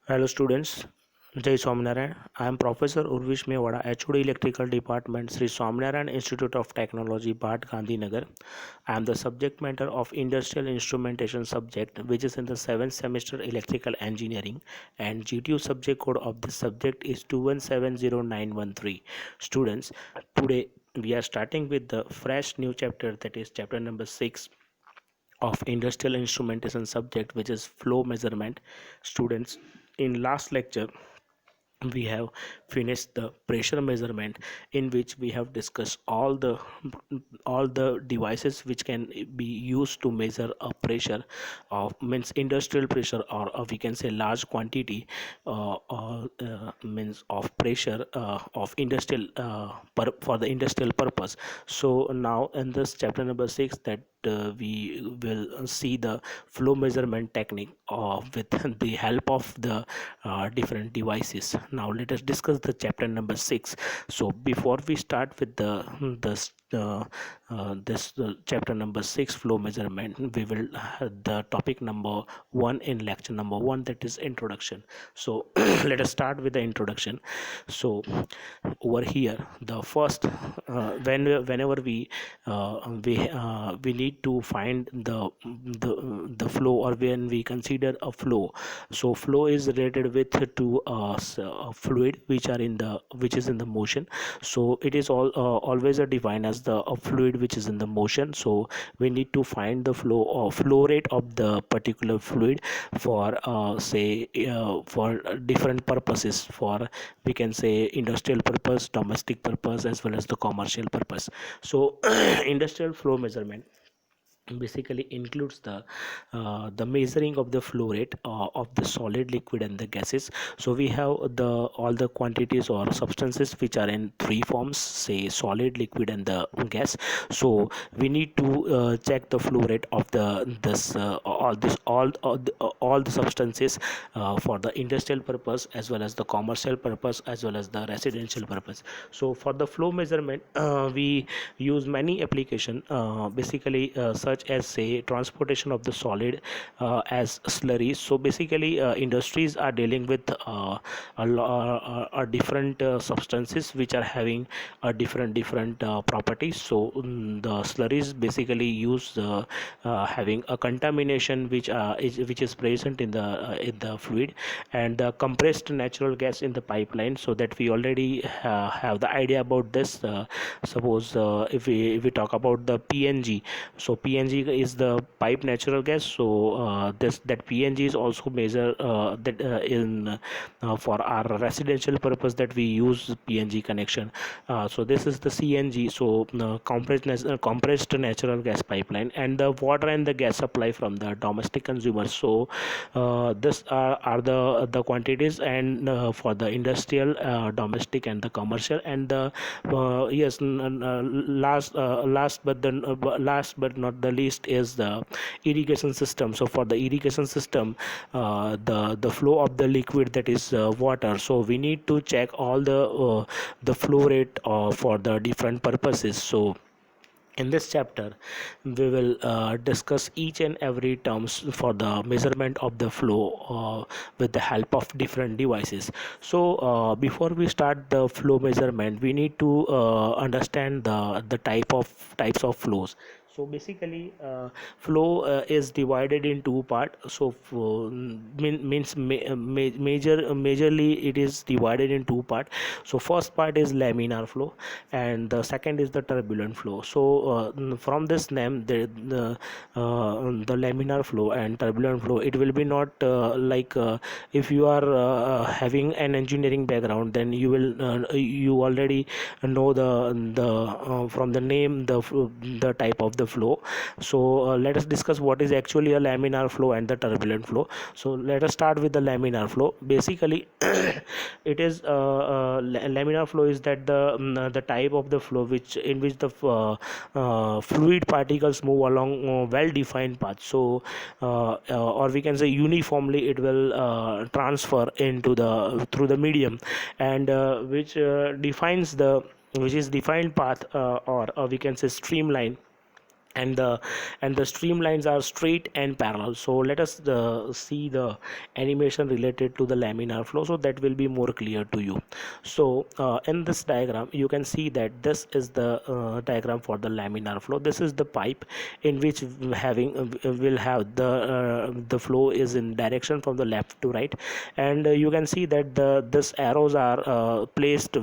Hello students, Jai Swaminarayan. I am Professor Urvish Mewada, HOD Electrical Department, Sri Swaminarayan Institute of Technology, Bhat Gandhinagar. I am the subject matter of Industrial Instrumentation subject, which is in the 7th semester Electrical Engineering, and GTU subject code of this subject is 2170913. Students, today we are starting with the fresh new chapter, that is chapter number 6 of industrial instrumentation subject, which is flow measurement. Students, in last lecture we have finished the pressure measurement, in which we have discussed all the devices which can be used to measure a pressure of means industrial pressure, or we can say large quantity means of pressure of industrial for the industrial purpose. So now in this chapter number 6, that we will see the flow measurement technique with the help of the different devices. Now let us discuss the chapter number 6. So before we start with this chapter number 6 flow measurement, we will have the topic number 1 in lecture number 1, that is introduction. So let us start with the introduction. So over here, the first whenever we need to find the flow, or when we consider a flow. So flow is related with to a fluid which is in the motion. So it is always defined as the a fluid which is in the motion. So we need to find the flow rate of the particular fluid for say for different purposes, for we can say industrial purpose, domestic purpose, as well as the commercial purpose. So industrial flow measurement basically includes the measuring of the flow rate of the solid, liquid, and the gases. So we have the all the quantities or substances which are in three forms, say solid, liquid, and the gas. So we need to check the flow rate of the this all the substances for the industrial purpose, as well as the commercial purpose, as well as the residential purpose. So for the flow measurement, we use many application, basically such as say transportation of the solid as slurries. So basically industries are dealing with different substances which are having different properties. So the slurries basically use having a contamination which is present in the fluid, and the compressed natural gas in the pipeline. So that we already have the idea about this. Suppose if we talk about the PNG. So PNG is the pipe natural gas. So this that PNG is also measure that in for our residential purpose, that we use PNG connection. So this is the CNG. So compressed natural gas pipeline, and the water and the gas supply from the domestic consumers. So this are the quantities, and for the industrial, domestic, and the commercial, and the yes, last but not the least is the irrigation system. So for the irrigation system, the flow of the liquid, that is water. So we need to check all the flow rate for the different purposes. So in this chapter, we will discuss each and every terms for the measurement of the flow with the help of different devices. So before we start the flow measurement, we need to understand the types of flows. So basically, flow is divided in two part. So means majorly it is divided in two part. So first part is laminar flow, and the second is the turbulent flow. So from this name, the laminar flow and turbulent flow, it will be not like if you are having an engineering background, then you already know the from the name, the type of the flow. So let us discuss what is actually a laminar flow and the turbulent flow. So let us start with the laminar flow. Basically it is laminar flow is that the type of the flow in which the fluid particles move along well defined path. So or we can say uniformly it will transfer into the through the medium, and which is defined path, or we can say streamline, and the streamlines are straight and parallel. So let us see the animation related to the laminar flow, so that will be more clear to you. So in this diagram you can see that this is the diagram for the laminar flow. This is the pipe in which having will have the flow is in direction from the left to right, and you can see that the this arrows are placed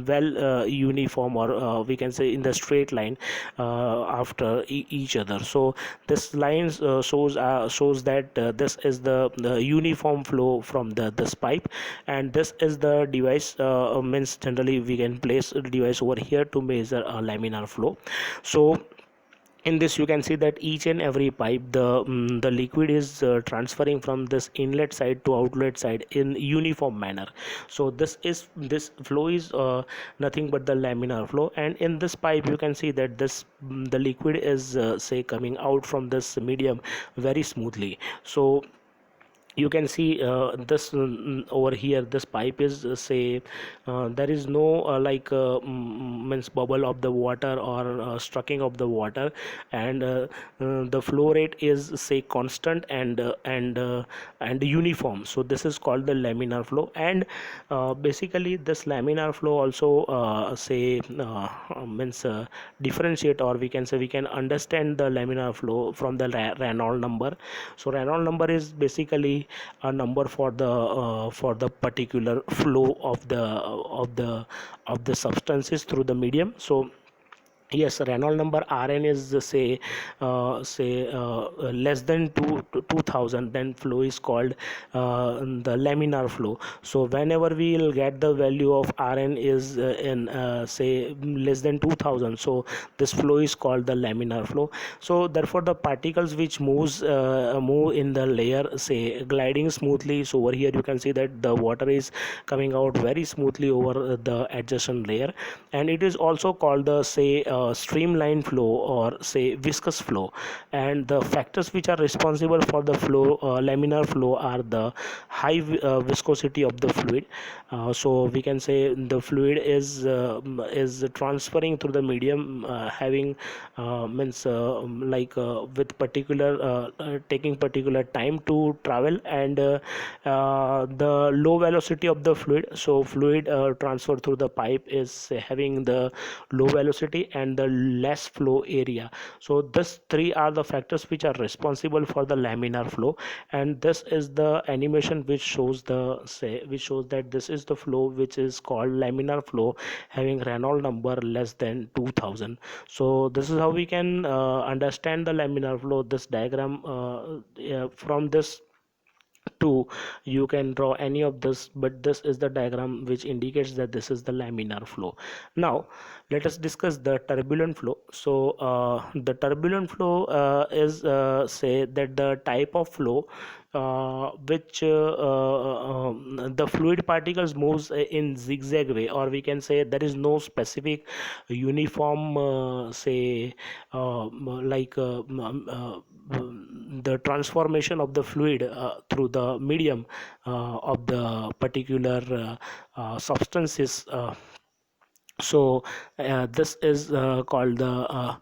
well uniform, or we can say in the straight line after each other. So this lines shows that this is the uniform flow from the this pipe, and this is the device, means generally we can place a device over here to measure a laminar flow. So in this you can see that each and every pipe, the liquid is transferring from this inlet side to outlet side in uniform manner. So this flow is nothing but the laminar flow, and in this pipe you can see that the liquid is say coming out from this medium very smoothly. So you can see this over here, this pipe is say there is no means bubble of the water or striking of the water, and the flow rate is say constant and uniform. So this is called the laminar flow, and basically this laminar flow also say means differentiate, or we can say we can understand the laminar flow from the Reynolds number. So Reynolds number is basically a number for the particular flow of the substances through the medium. So yes, Reynolds number Rn is less than 2000, then flow is called the laminar flow. So whenever we will get the value of Rn is in say less than 2000, so this flow is called the laminar flow. So therefore the particles which move in the layer say gliding smoothly. So over here you can see that the water is coming out very smoothly over the adjacent layer, and it is also called the say streamline flow or say viscous flow. And the factors which are responsible for the flow laminar flow are the high viscosity of the fluid. So we can say the fluid is transferring through the medium having means with particular taking particular time to travel, and the low velocity of the fluid. So fluid transfer through the pipe is having the low velocity and the less flow area. So this three are the factors which are responsible for the laminar flow, and this is the animation which shows that this is the flow which is called laminar flow having Reynolds number less than 2000. So this is how we can understand the laminar flow. This diagram from this two you can draw any of this, but this is the diagram which indicates that this is the laminar flow. Now let us discuss the turbulent flow. So the turbulent flow is say that the type of flow which the fluid particles moves in zigzag way, or we can say there is no specific uniform say the transformation of the fluid through the medium of the particular substances. So this is called the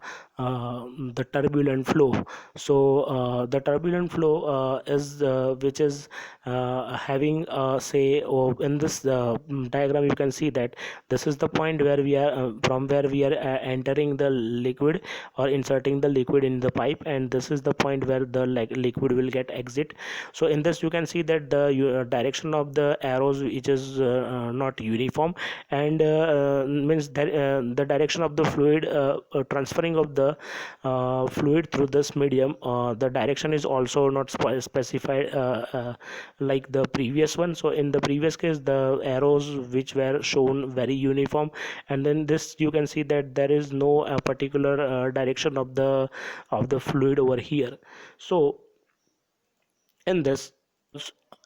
turbulent flow. So the turbulent flow is which is having say in this diagram you can see that this is the point where we are from where we are entering the liquid or inserting the liquid in the pipe, and this is the point where the liquid will get exit. So in this you can see that the direction of the arrows which is not uniform, and means that the direction of the fluid transferring of the fluid through this medium, the direction is also not specified like the previous one. So in the previous case the arrows which were shown very uniform, and then this you can see that there is no particular direction of the fluid over here. So in this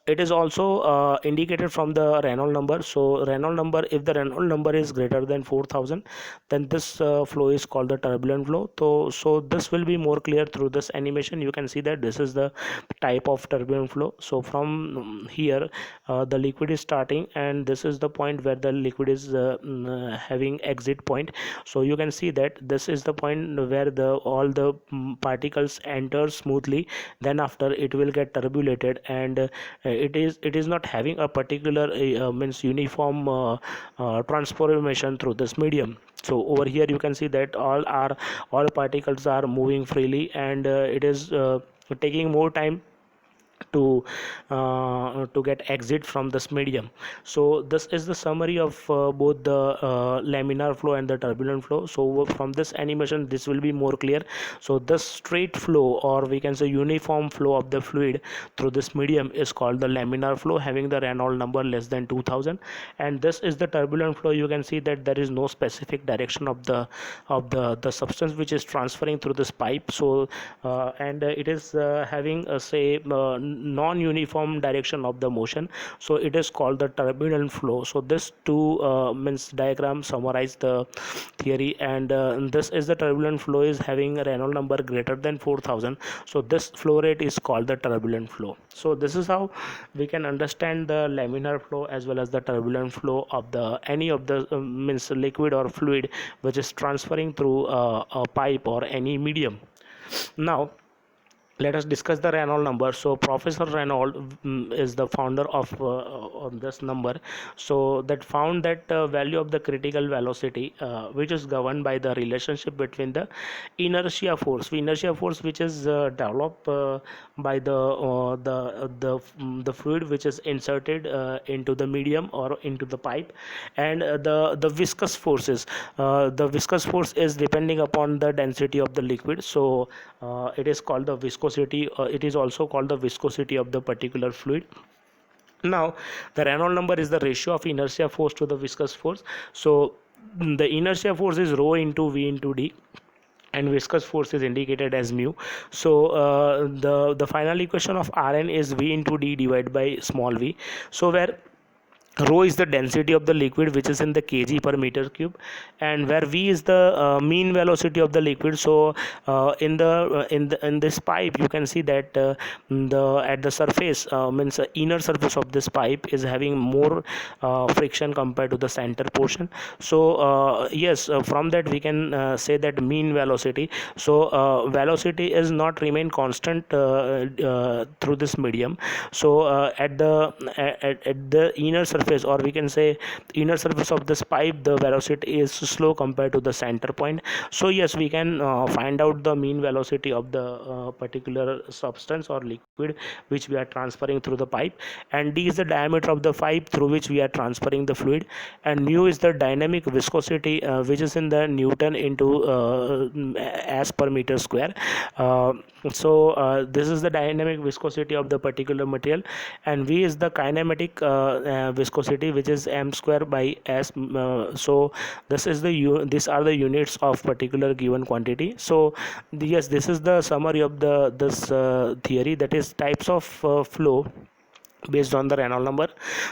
it is also indicated from the Reynolds number. So Reynolds number, if the Reynolds number is greater than 4000, then this flow is called the turbulent flow. So this will be more clear through this animation. You can see that this is the type of turbulent flow. So from here the liquid is starting, and this is the point where the liquid is having exit point. So you can see that this is the point where the all the particles enter smoothly, then after it will get turbulated, and it is not having a particular means uniform transformation through this medium. So over here you can see that all particles are moving freely, and it is taking more time to get exit from this medium. So this is the summary of both the laminar flow and the turbulent flow. So from this animation this will be more clear. So the straight flow, or we can say uniform flow of the fluid through this medium, is called the laminar flow, having the Reynolds number less than 2000. And this is the turbulent flow. You can see that there is no specific direction of the substance which is transferring through this pipe. So and it is having a say non-uniform direction of the motion, so it is called the turbulent flow. So this two means diagram summarize the theory, and this is the turbulent flow is having a Reynolds number greater than 4000. So this flow rate is called the turbulent flow. So this is how we can understand the laminar flow as well as the turbulent flow of the any of the means liquid or fluid which is transferring through a pipe or any medium. Now let us discuss the Reynolds number. So Professor Reynolds is the founder of this number. So that found that value of the critical velocity which is governed by the relationship between the inertia force which is developed by the fluid which is inserted into the medium or into the pipe, and the viscous forces. The viscous force is depending upon the density of the liquid. So it is called the viscosity. It is also called the viscosity of the particular fluid. Now the Reynolds number is the ratio of inertia force to the viscous force. So the inertia force is rho into V into D, and viscous force is indicated as mu. So the final equation of Rn is V into D divided by small v. So where rho is the density of the liquid which is in the kg per meter cube, and where v is the mean velocity of the liquid. So in this pipe you can see that the at the surface means inner surface of this pipe is having more friction compared to the center portion. So yes, from that we can say that mean velocity. So velocity is not remain constant through this medium. So at the inner surface, or we can say inner surface of this pipe, the velocity is slow compared to the center point. So yes, we can find out the mean velocity of the particular substance or liquid which we are transferring through the pipe, and d is the diameter of the pipe through which we are transferring the fluid, and mu is the dynamic viscosity which is in the Newton into as per meter square. This is the dynamic viscosity of the particular material, and v is the kinematic viscosity which is m square by s. So this is these are the units of particular given quantity. So yes, this is the summary of the this theory, that is types of flow based on the Reynolds number.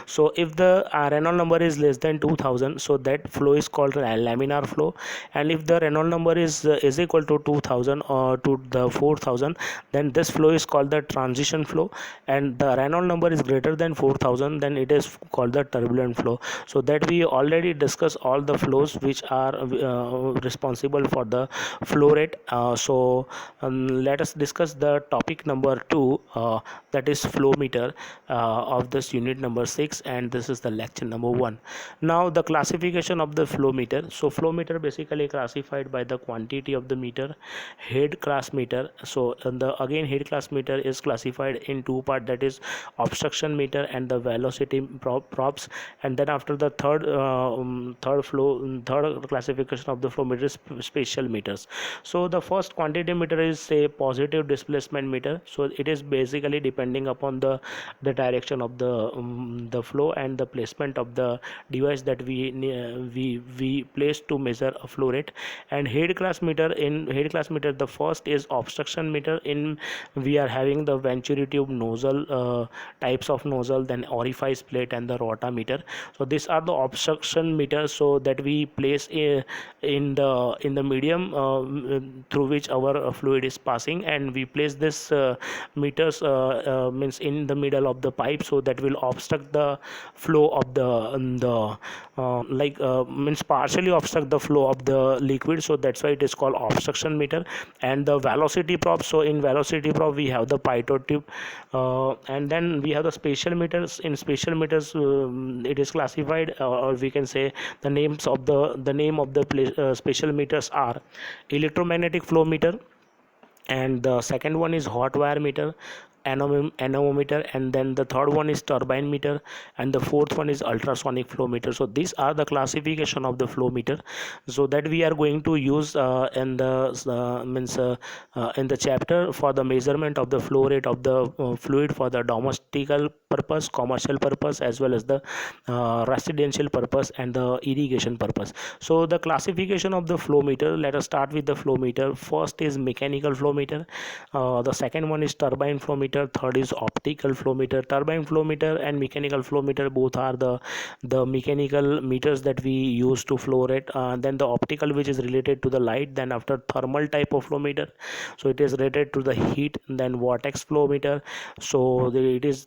So if the Reynolds number is less than 2000, so that flow is called laminar flow, and if the Reynolds number is equal to 2000 or to the 4000, then this flow is called the transition flow, and the Reynolds number is greater than 4000, then it is called the turbulent flow. So that we already discussed all the flows which are responsible for the flow rate. Let us discuss the topic number 2, that is flow meter of this unit number 6, and this is the lecture number 1. Now the classification of the flow meter. So flow meter basically classified by the quantity of the meter, head class meter. So the again head class meter is classified in two part, that is obstruction meter and the velocity props. And then after the third classification of the flow meter is spatial meters. So the first quantity meter is a positive displacement meter. So it is basically depending upon the direction of the flow and the placement of the device that we place to measure a flow rate. And head class meter, in head class meter, the first is obstruction meter. In we are having the venturi tube nozzle, types of nozzle, then orifice plate and the rotameter. So these are the obstruction meters, so that we place in the medium through which our fluid is passing, and we place this meters means in the middle of the pipe, so that will obstruct the flow of means partially obstruct the flow of the liquid. So that's why it is called obstruction meter. And the velocity probe, so in velocity probe we have the pitot tube, and then we have the spatial meters. In spatial meters, it is classified, or we can say the names of the name of the spatial meters are electromagnetic flow meter, and the second one is hot wire meter, anemometer, and then the third one is turbine meter, and the fourth one is ultrasonic flow meter. So these are the classification of the flow meter, so that we are going to use in the chapter for the measurement of the flow rate of the fluid for the domestical purpose, commercial purpose, as well as the residential purpose and the irrigation purpose. So the classification of the flow meter, let us start with the flow meter. First is mechanical flow meter, the second one is turbine flow meter, third is optical flow meter. Turbine flow meter and mechanical flow meter, both are the mechanical meters that we use to flow rate. Then the optical, which is related to the light. Then after, thermal type of flow meter, so it is related to the heat. Then vortex flow meter, so it is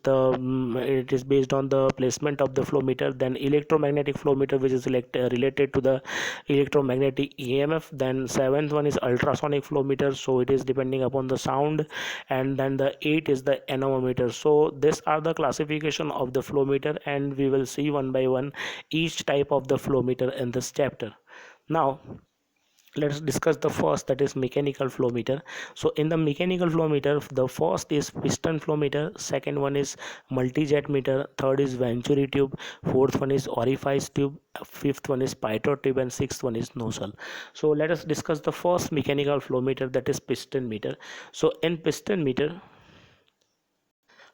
based on the placement of the flow meter. Then electromagnetic flow meter, which is related to the electromagnetic EMF. Then seventh one is ultrasonic flow meter, so it is depending upon the sound. And then the eight is the anemometer. So these are the classification of the flow meter, and we will see one by one each type of the flow meter in this chapter. Now let's discuss the first, that is mechanical flow meter. So in the mechanical flow meter, the first is piston flow meter, second one is multi-jet meter, third is venturi tube, fourth one is orifice tube, fifth one is pitot tube, and sixth one is nozzle. So let us discuss the first mechanical flow meter, that is piston meter. So in piston meter,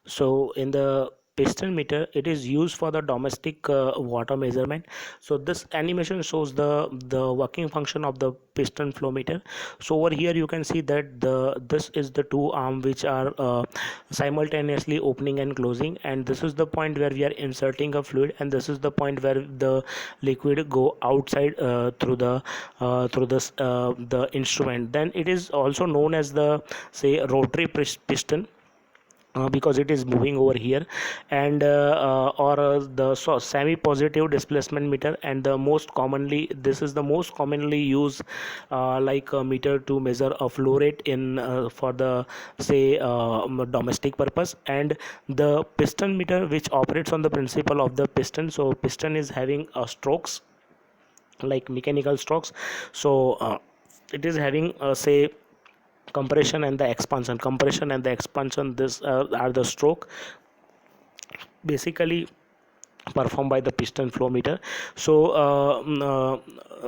so in the piston meter, it is used for the domestic water measurement. So this animation shows the working function of the piston flow meter. So over here you can see that this is the two arm which are simultaneously opening and closing, and this is the point where we are inserting a fluid, and this is the point where the liquid go outside through the instrument. Then it is also known as the, say, rotary piston, because it is moving over here. And or the semi positive displacement meter, and the most commonly, this is the most commonly used like a meter to measure a flow rate in for the, say, domestic purpose. And the piston meter, which operates on the principle of the piston. So piston is having strokes like mechanical strokes. So it is having say compression and the expansion. This are the stroke basically performed by the piston flow meter. So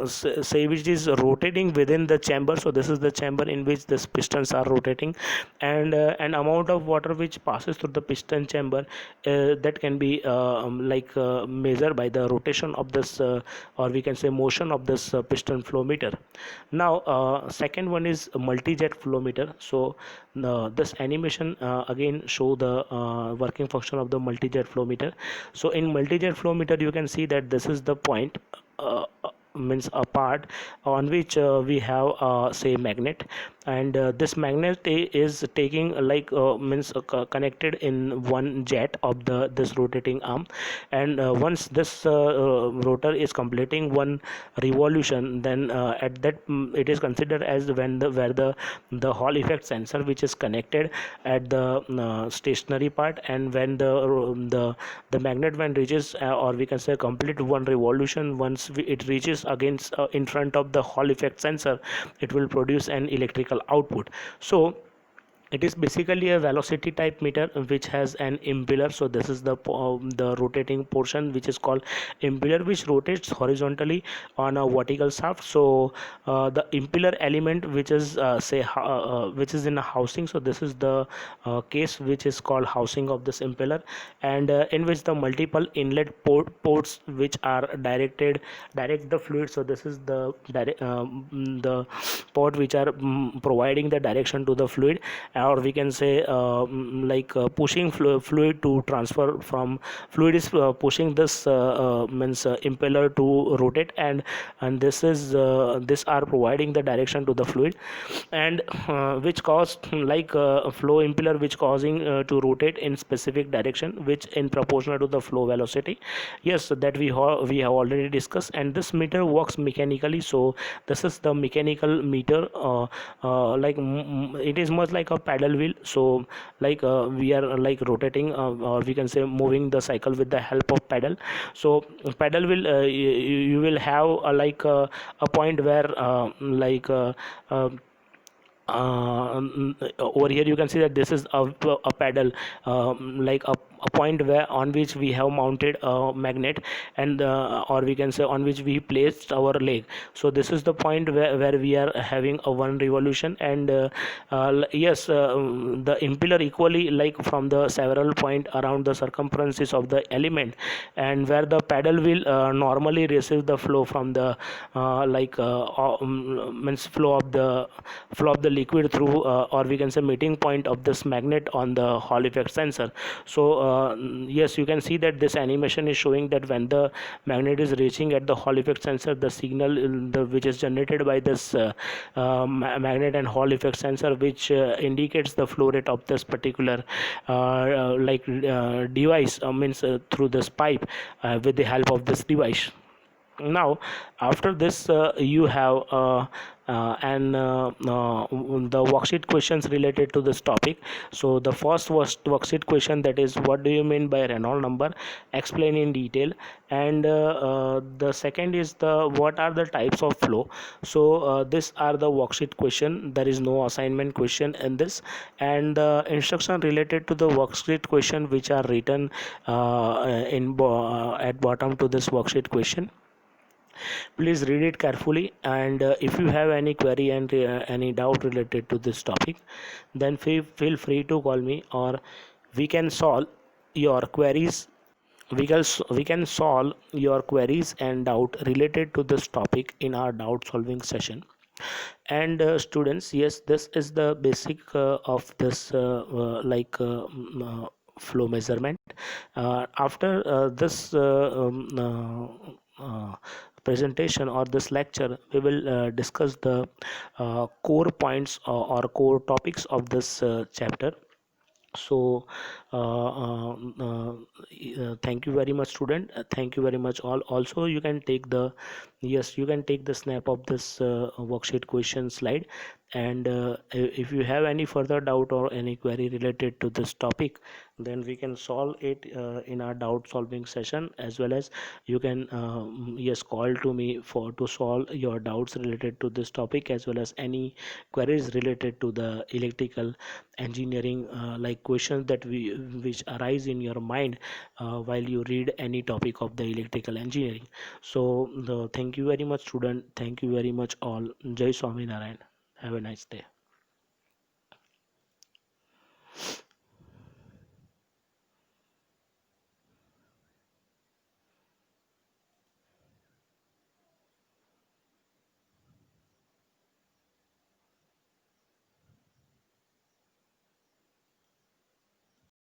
say which is rotating within the chamber. So this is the chamber in which these pistons are rotating, and an amount of water which passes through the piston chamber, that can be measured by the rotation of this or we can say motion of this piston flow meter. Now second one is multi-jet flow meter. So this animation again show the working function of the multi-jet flow meter. So in multi-jet flow meter, you can see that this is the point, means a part on which we have say magnet, and this magnet is taking connected in one jet of this rotating arm. And once this rotor is completing one revolution, then at that it is considered as where the Hall effect sensor, which is connected at the stationary part, and when the magnet, when reaches or we can say complete one revolution, once it reaches against in front of the Hall effect sensor, it will produce an electrical output. So It is basically a velocity type meter which has an impeller. So this is the rotating portion which is called impeller, which rotates horizontally on a vertical shaft. So the impeller element which is which is in a housing, so this is the case which is called housing of this impeller, and in which the multiple inlet ports which are direct the fluid. So this is the port which are providing the direction to the fluid, or we can say pushing fluid to transfer from fluid is pushing this means impeller to rotate, and this are providing the direction to the fluid, and which cause flow impeller which causing to rotate in specific direction which in proportional to the flow velocity. Yes, that we have already discussed, and this meter works mechanically. So this is the mechanical meter, it is much like a paddle wheel. So we are rotating, or we can say moving the cycle with the help of paddle. So paddle will you will have a point where over here you can see that this is a paddle, a point where on which we have mounted a magnet, and or we can say on which we placed our leg. So this is the point where we are having a one revolution, and yes, the impeller equally from the several point around the circumferences of the element, and where the paddle will normally receive the flow from the means flow of the liquid through, or we can say meeting point of this magnet on the Hall effect sensor. So yes, you can see that this animation is showing that when the magnet is reaching at the Hall effect sensor, the signal which is generated by this magnet and Hall effect sensor, which indicates the flow rate of this particular device, means through this pipe, with the help of this device. Now after this you have and the worksheet questions related to this topic. So the first was worksheet question, that is, what do you mean by Reynolds number, explain in detail. And the second is the what are the types of flow. So these are the worksheet question, there is no assignment question in this, and the instruction related to the worksheet question which are written at bottom to this worksheet question. Please read it carefully, and if you have any query and any doubt related to this topic, then feel free to call me, or we can solve your queries. We can solve your queries and doubt related to this topic in our doubt solving session. And students, yes, this is the basic of this flow measurement. After this presentation or this lecture, we will discuss the core points, or core topics of this chapter. So thank you very much, student. Thank you very much all. Also, you can take the, yes, you can take the snap of this worksheet question slide, and if you have any further doubt or any query related to this topic, then we can solve it in our doubt solving session, as well as you can yes, call to me for to solve your doubts related to this topic, as well as any queries related to the electrical engineering questions that we which arise in your mind while you read any topic of the electrical engineering. So thank you very much, student. Thank you very much all. Jai Swami Narayan. Have a nice day.